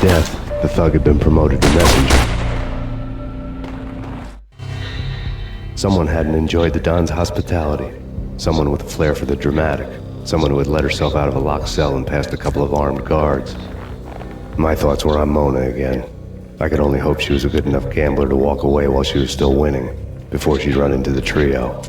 death, the thug had been promoted to messenger. Someone hadn't enjoyed the Don's hospitality. Someone with a flair for the dramatic. Someone who had let herself out of a locked cell and past a couple of armed guards. My thoughts were on Mona again. I could only hope she was a good enough gambler to walk away while she was still winning, before she'd run into the trio.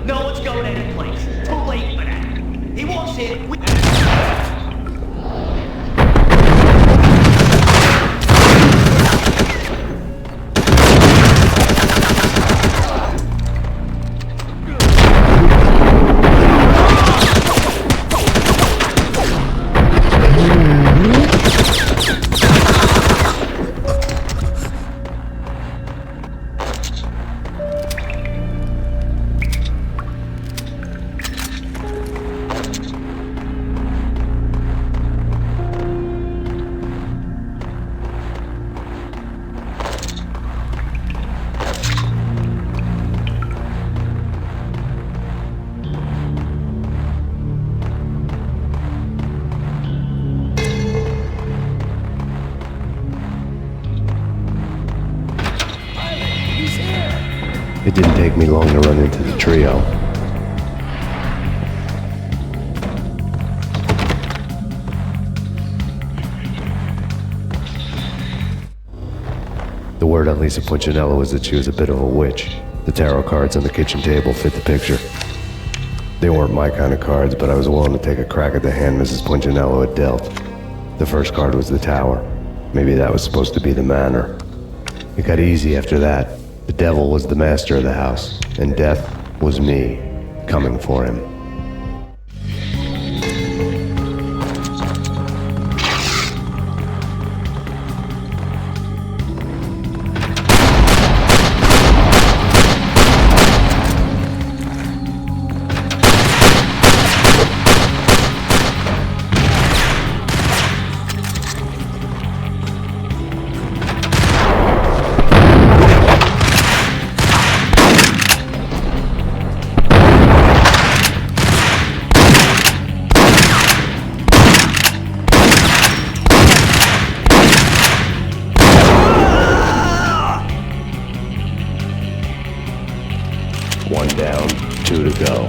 No one's going any place. Too late for that. He walks in. It didn't take me long to run into the trio. The word on Lisa Punchinello was that she was a bit of a witch. The tarot cards on the kitchen table fit the picture. They weren't my kind of cards, but I was willing to take a crack at the hand Mrs. Punchinello had dealt. The first card was the Tower. Maybe that was supposed to be the Manor. It got easy after that. The devil was the master of the house, and death was me, coming for him. One down, 2 to go.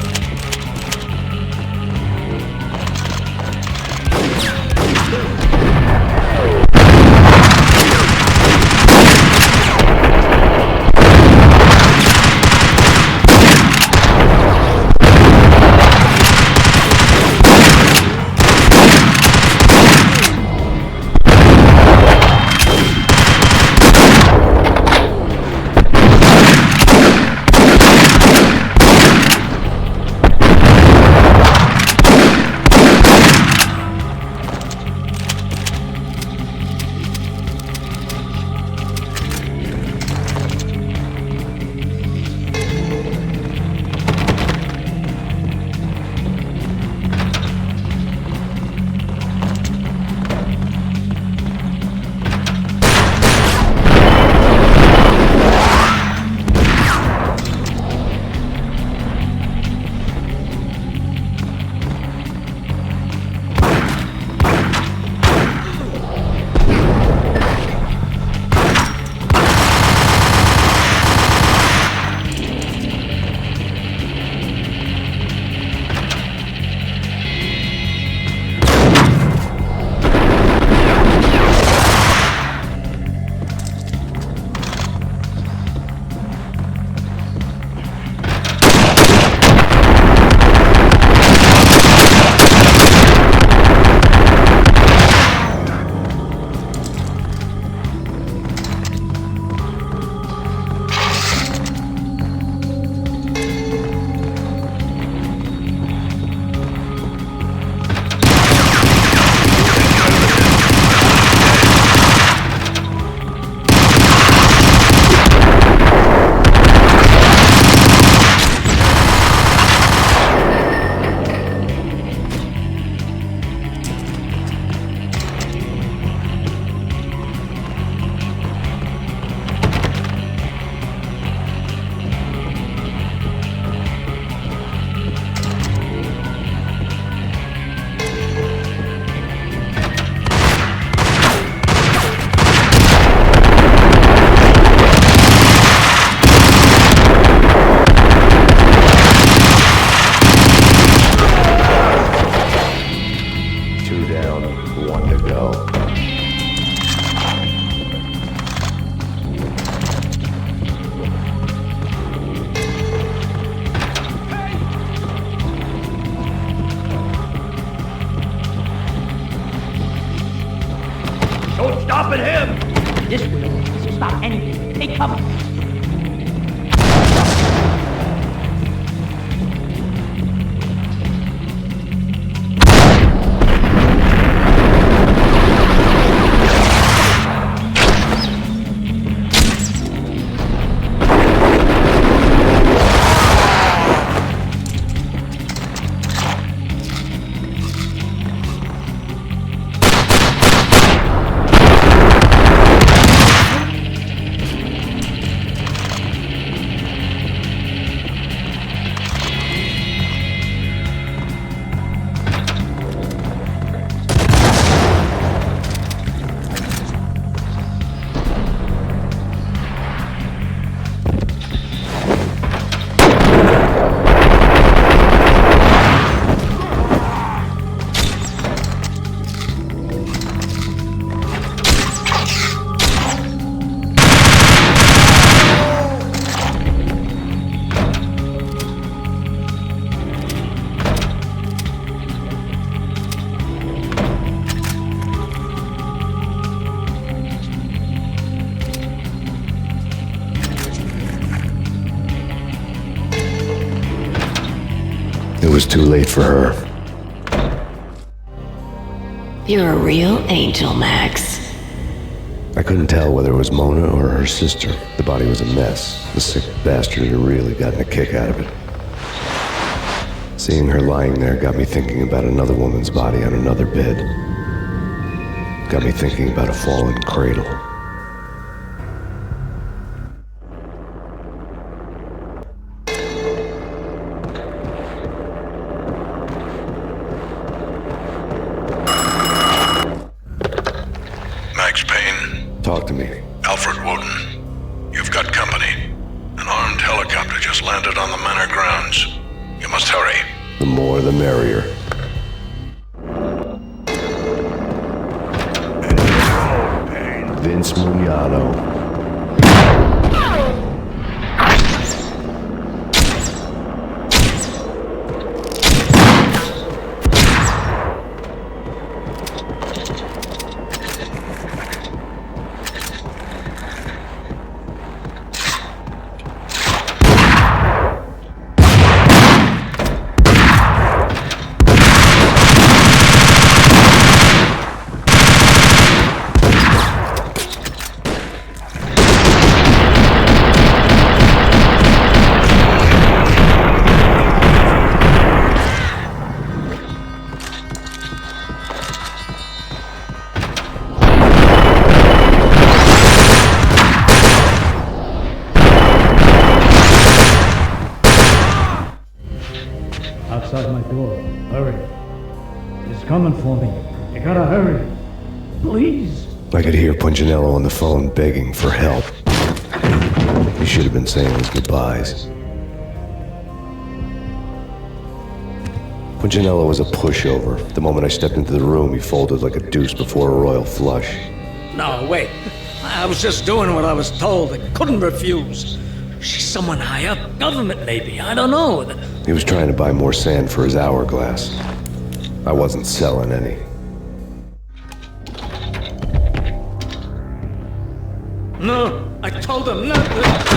stopping him! This will stop anything. Take cover. It was too late for her. You're a real angel, Max. I couldn't tell whether it was Mona or her sister. The body was a mess. The sick bastard had really gotten a kick out of it. Seeing her lying there got me thinking about another woman's body on another bed. Got me thinking about a fallen cradle. Max Payne. Talk to me. Alfred Woden. You've got company. An armed helicopter just landed on the manor grounds. You must hurry. The more the merrier. Vince Mugnano. Outside my door. Hurry. He's coming for me. You gotta hurry. Please. I could hear Punchinello on the phone begging for help. He should have been saying his goodbyes. Punchinello was a pushover. The moment I stepped into the room, he folded like a deuce before a royal flush. No, wait. I was just doing what I was told. I couldn't refuse. She's someone high up. Government, maybe. I don't know. He was trying to buy more sand for his hourglass. I wasn't selling any. No, I told him not to.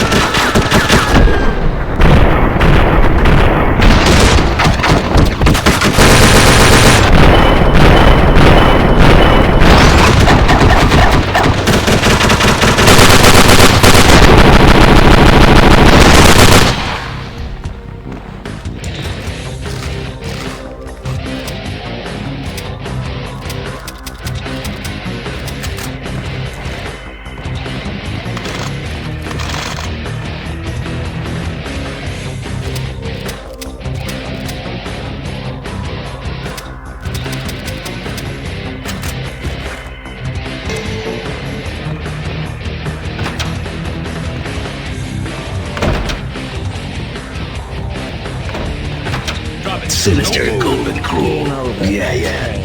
Sinister, cold, and cruel. Yeah.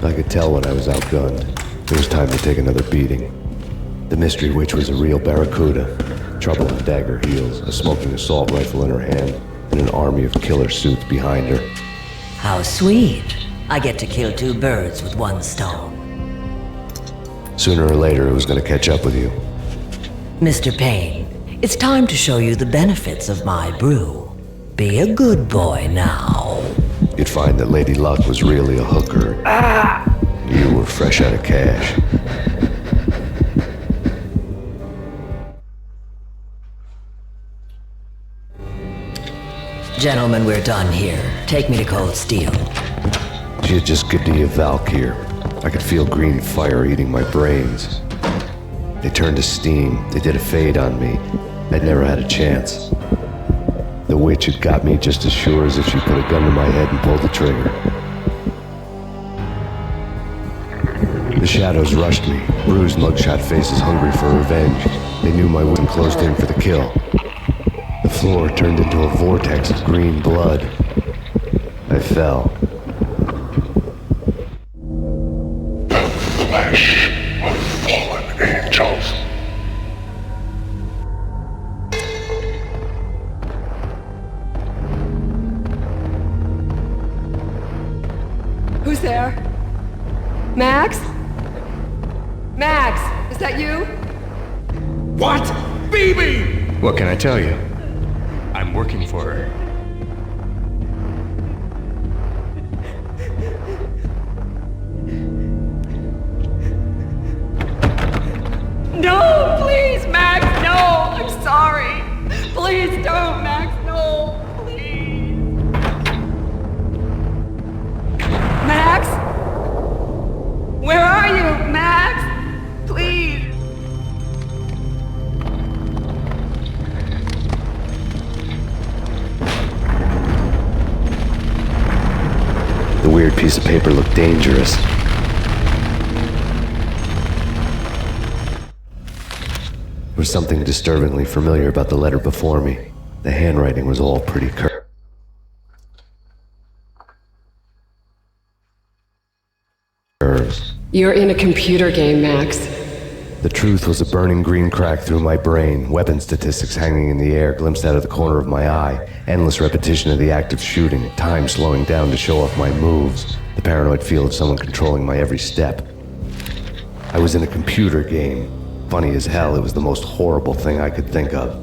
I could tell when I was outgunned. It was time to take another beating. The mystery witch was a real barracuda. Trouble with dagger heels, a smoking assault rifle in her hand, and an army of killer suits behind her. How sweet. I get to kill two birds with one stone. Sooner or later, it was going to catch up with you. Mr. Payne, it's time to show you the benefits of my brew. Be a good boy now. You'd find that Lady Luck was really a hooker. You were fresh out of cash. Gentlemen, we're done here. Take me to Cold Steel. She had just good to you, Valkyr. I could feel green fire eating my brains. They turned to steam. They did a fade on me. I'd never had a chance. The witch had got me just as sure as if she put a gun to my head and pulled the trigger. The shadows rushed me, bruised mugshot faces hungry for revenge. They knew my weapon closed in for the kill. The floor turned into a vortex of green blood. I fell. Flesh of fallen angels. Who's there? Max? Max, is that you? What? Phoebe! What can I tell you? I'm working for her. No, please, Max, no! I'm sorry. Please don't, Max, no, please. Max? Where are you, Max? Please. The weird piece of paper looked dangerous. There was something disturbingly familiar about the letter before me. The handwriting was all pretty curves. You're in a computer game, Max. The truth was a burning green crack through my brain, weapon statistics hanging in the air, glimpsed out of the corner of my eye, endless repetition of the act of shooting, time slowing down to show off my moves, the paranoid feel of someone controlling my every step. I was in a computer game. Funny as hell, it was the most horrible thing I could think of.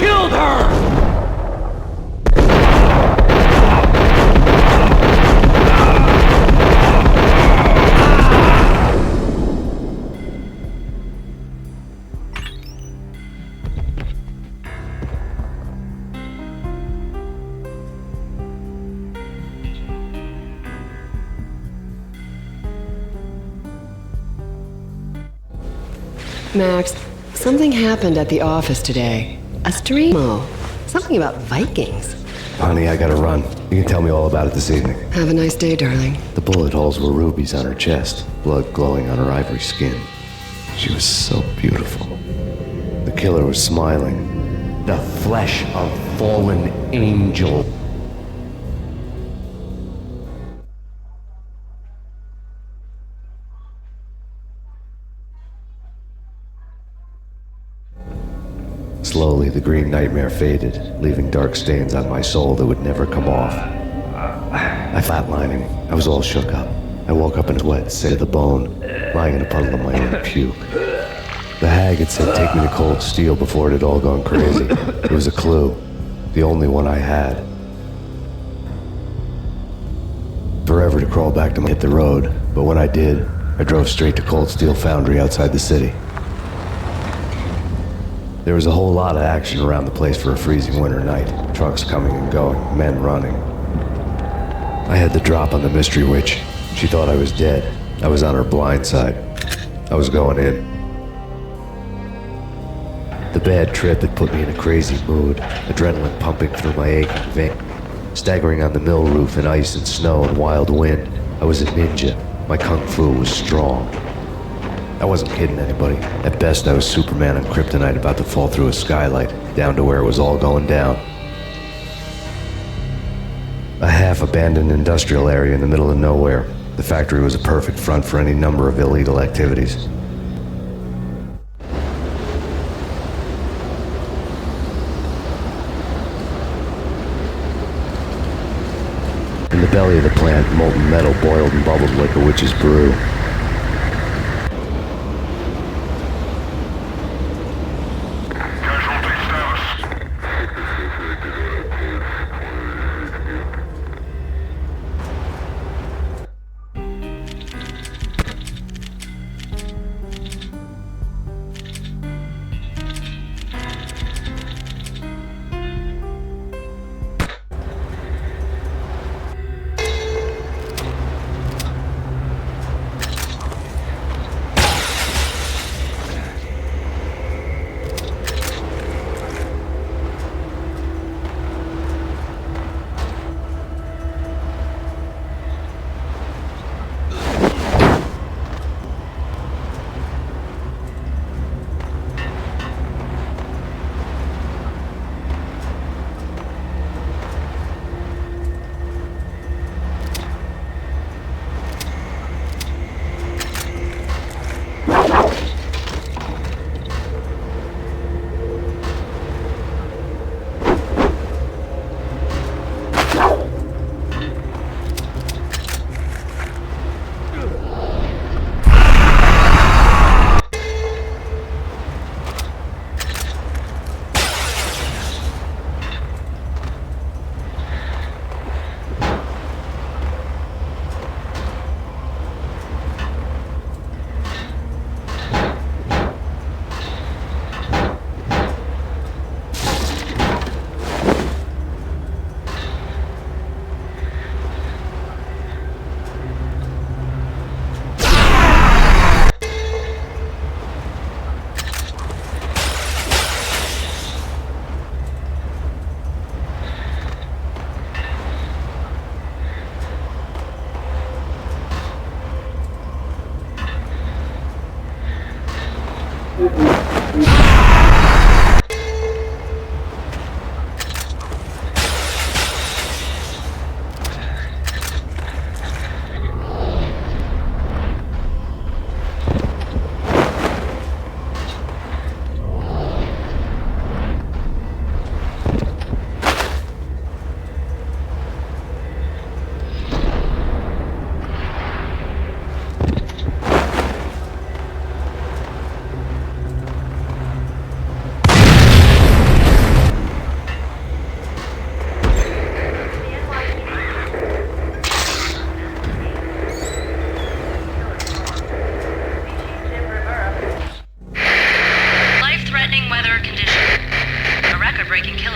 killed her! Max, something happened at the office today. A streamo. Something about Vikings. Honey, I gotta run. You can tell me all about it this evening. Have a nice day, darling. The bullet holes were rubies on her chest, blood glowing on her ivory skin. She was so beautiful. The killer was smiling. The flesh of fallen angel. Slowly, the green nightmare faded, leaving dark stains on my soul that would never come off. I flatlining. I was all shook up. I woke up in sweat, sick to the bone, lying in a puddle of my own puke. The hag had said take me to Cold Steel before it had all gone crazy. It was a clue. The only one I had. Forever to crawl back to hit the road, but when I did, I drove straight to Cold Steel Foundry outside the city. There was a whole lot of action around the place for a freezing winter night. Trucks coming and going, men running. I had the drop on the mystery witch. She thought I was dead. I was on her blind side. I was going in. The bad trip had put me in a crazy mood, adrenaline pumping through my aching vein. Staggering on the mill roof in ice and snow and wild wind, I was a ninja. My kung fu was strong. I wasn't kidding anybody. At best, I was Superman on Kryptonite about to fall through a skylight, down to where it was all going down. A half-abandoned industrial area in the middle of nowhere. The factory was a perfect front for any number of illegal activities. In the belly of the plant, molten metal boiled and bubbled like a witch's brew.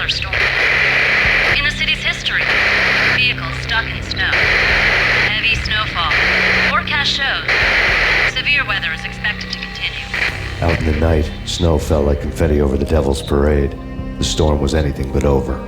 solar storm. In the city's history, vehicles stuck in snow. Heavy snowfall. Forecast shows severe weather is expected to continue. Out in the night, snow fell like confetti over the Devil's Parade. The storm was anything but over.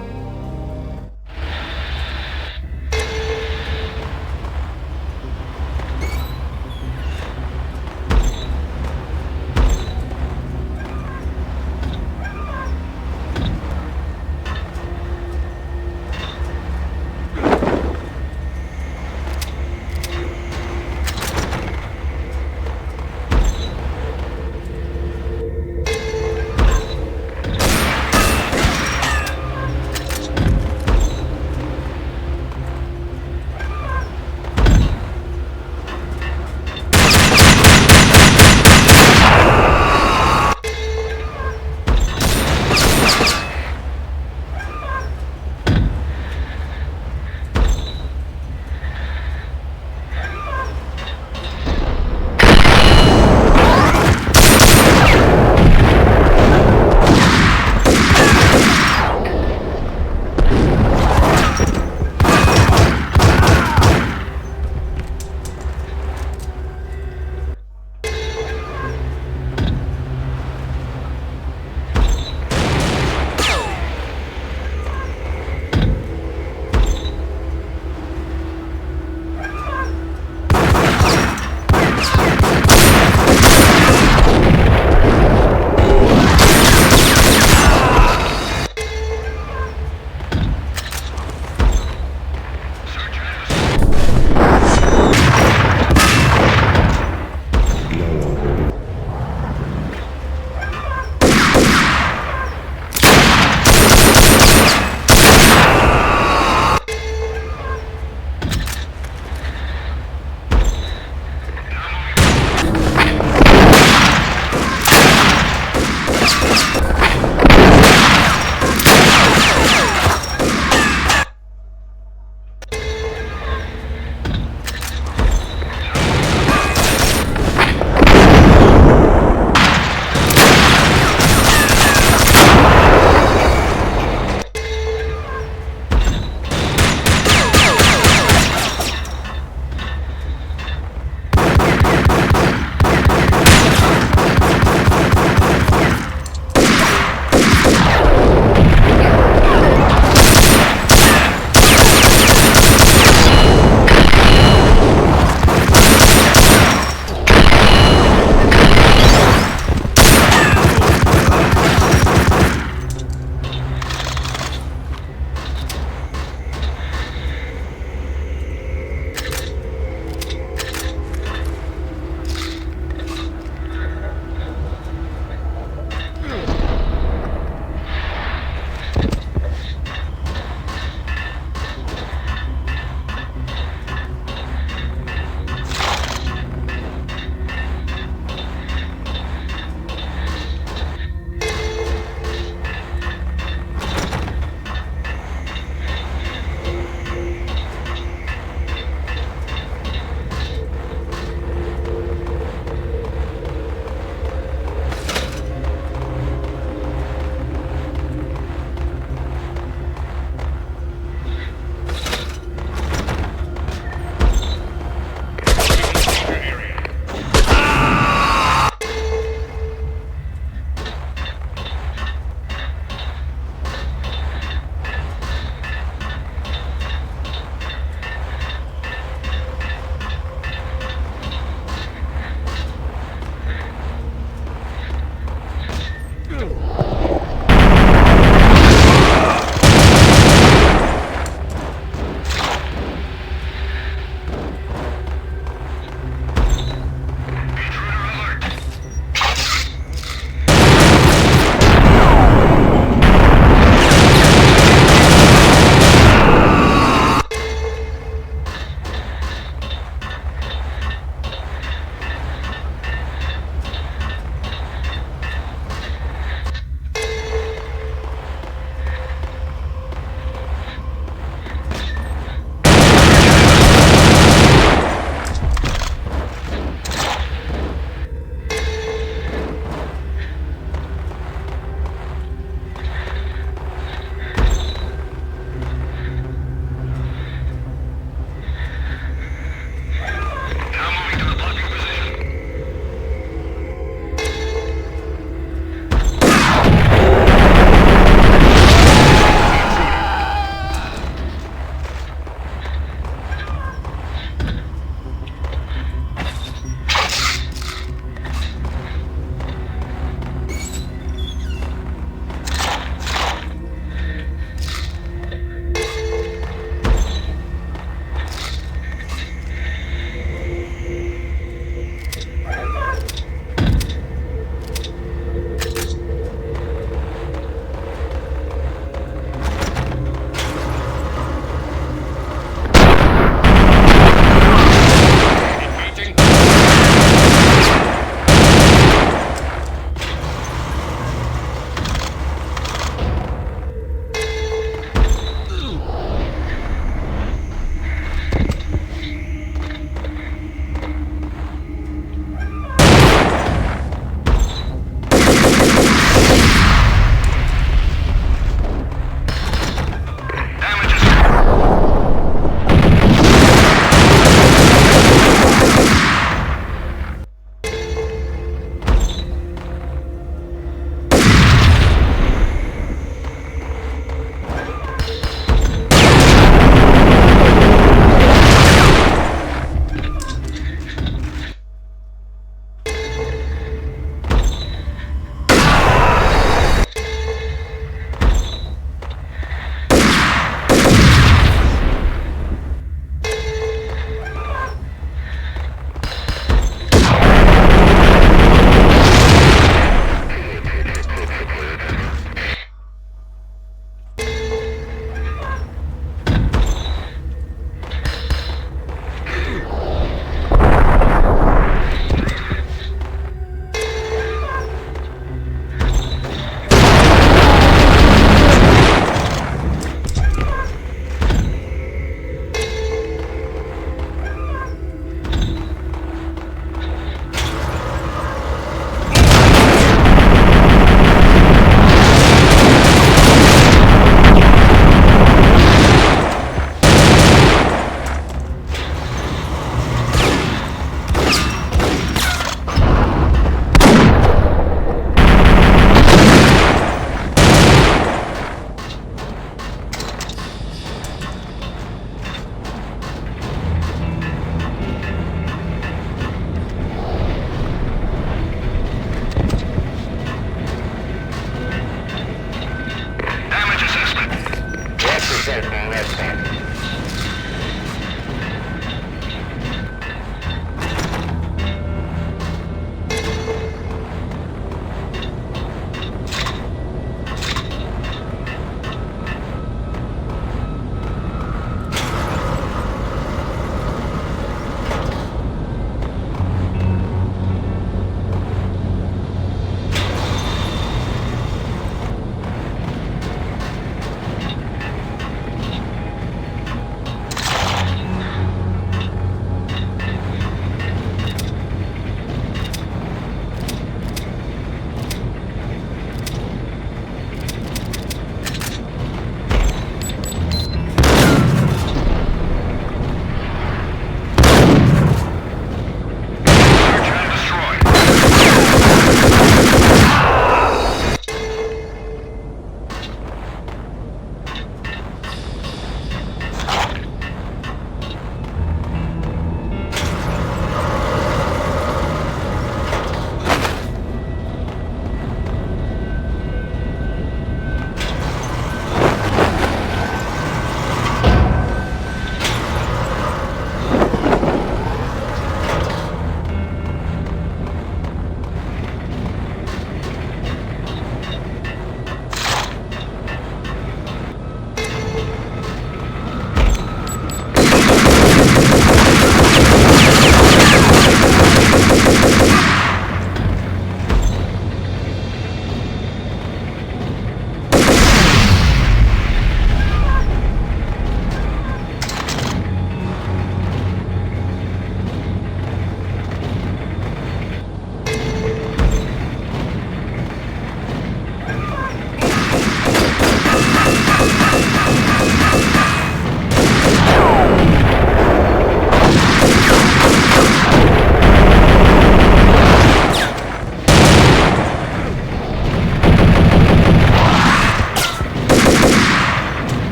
certain missing.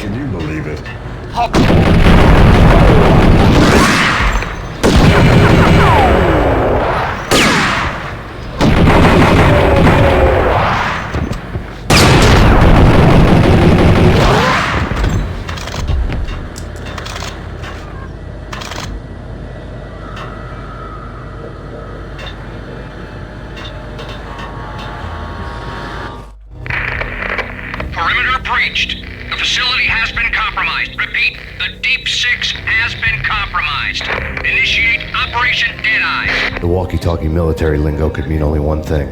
Can you believe it? compromised. Initiate Operation Deadeye. The walkie-talkie military lingo could mean only one thing.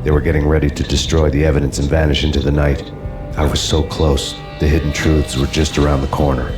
They were getting ready to destroy the evidence and vanish into the night. I was so close. The hidden truths were just around the corner.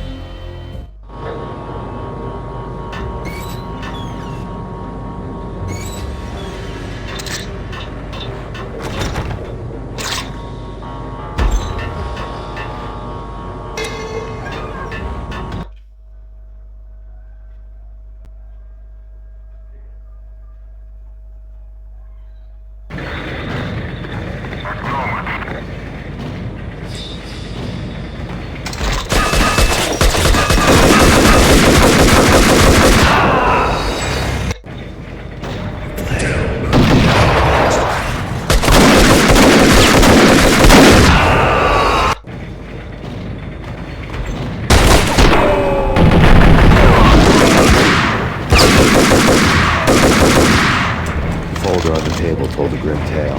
On the table told a grim tale.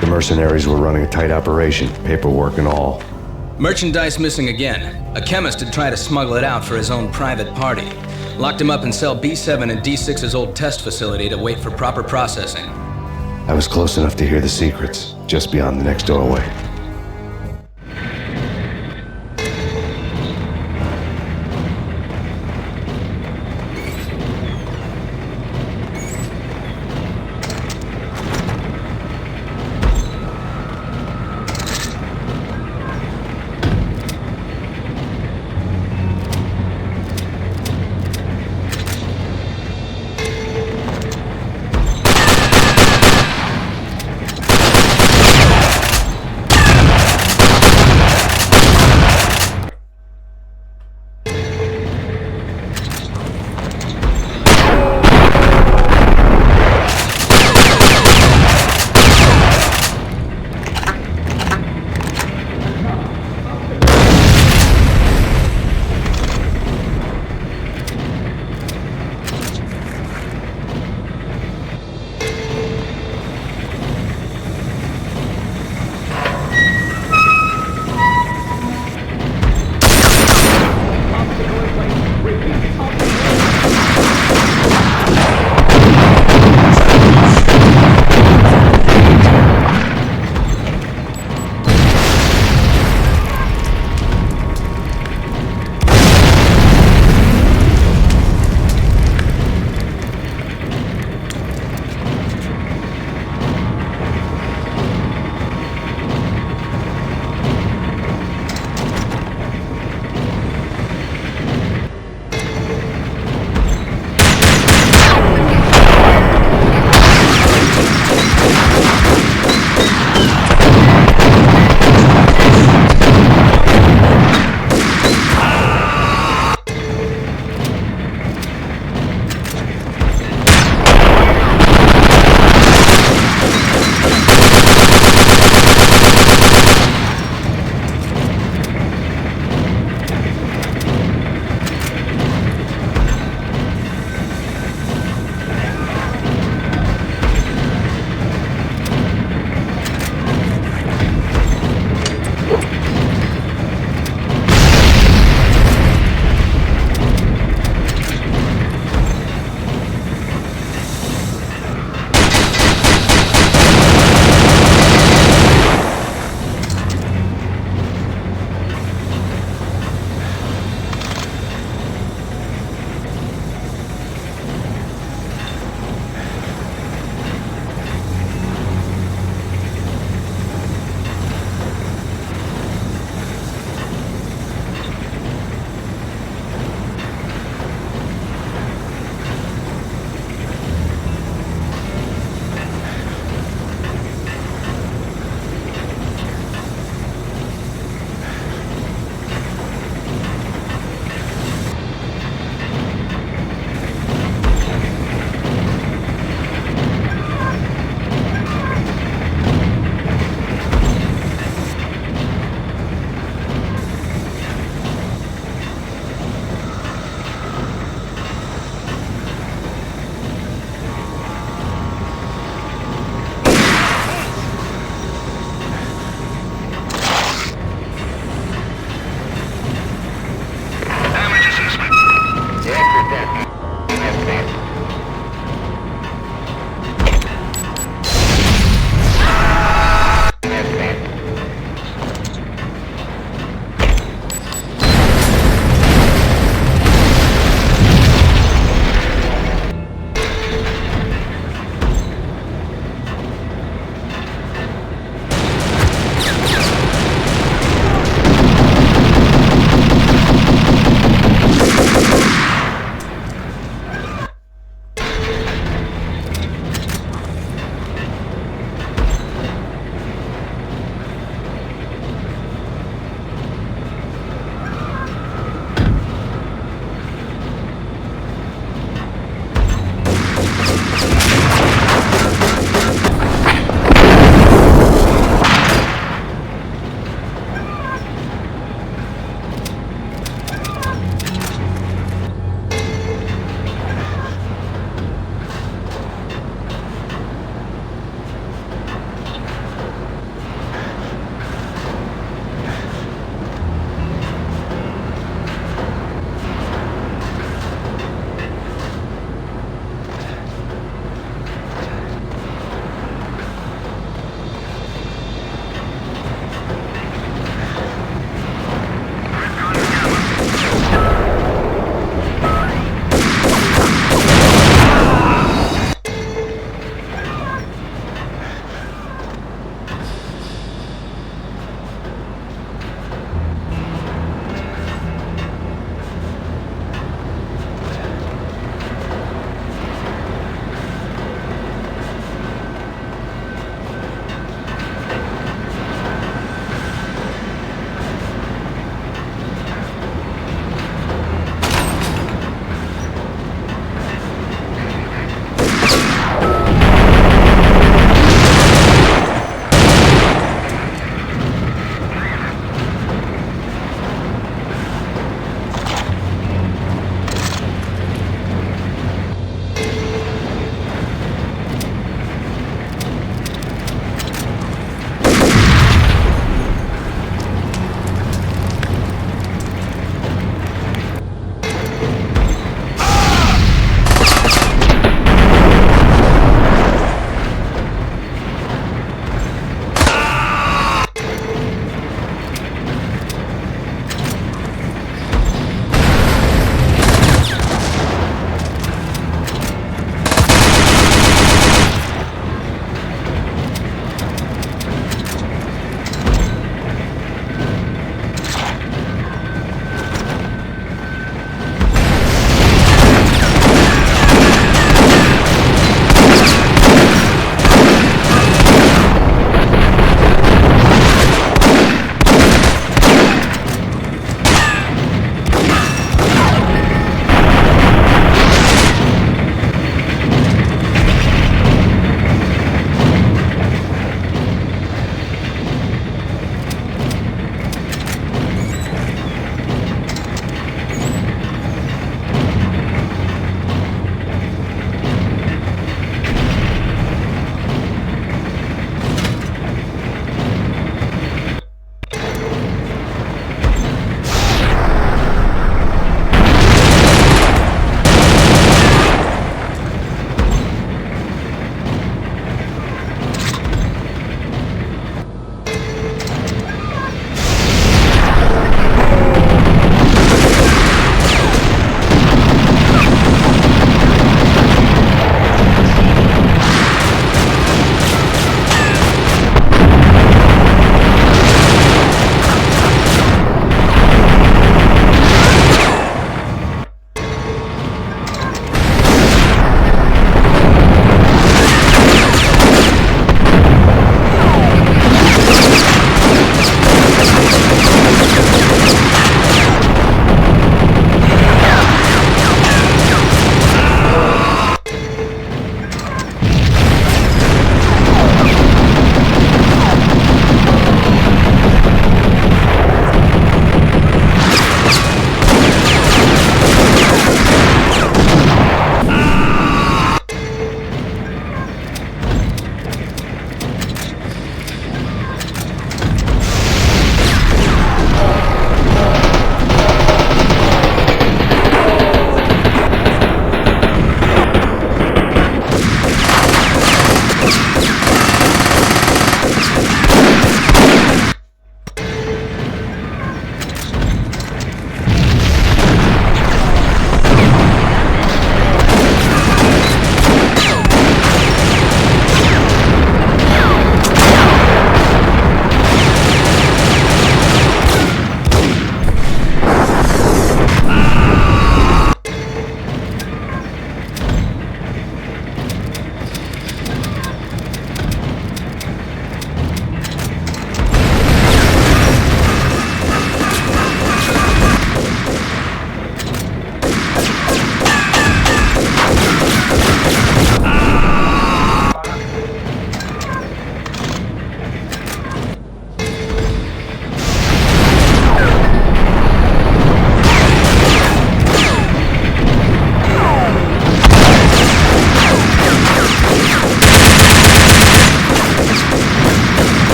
The mercenaries were running a tight operation, paperwork and all. Merchandise missing again. A chemist had tried to smuggle it out for his own private party. Locked him up in cell B7 in D6's old test facility to wait for proper processing. I was close enough to hear the secrets, just beyond the next doorway.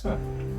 próxima.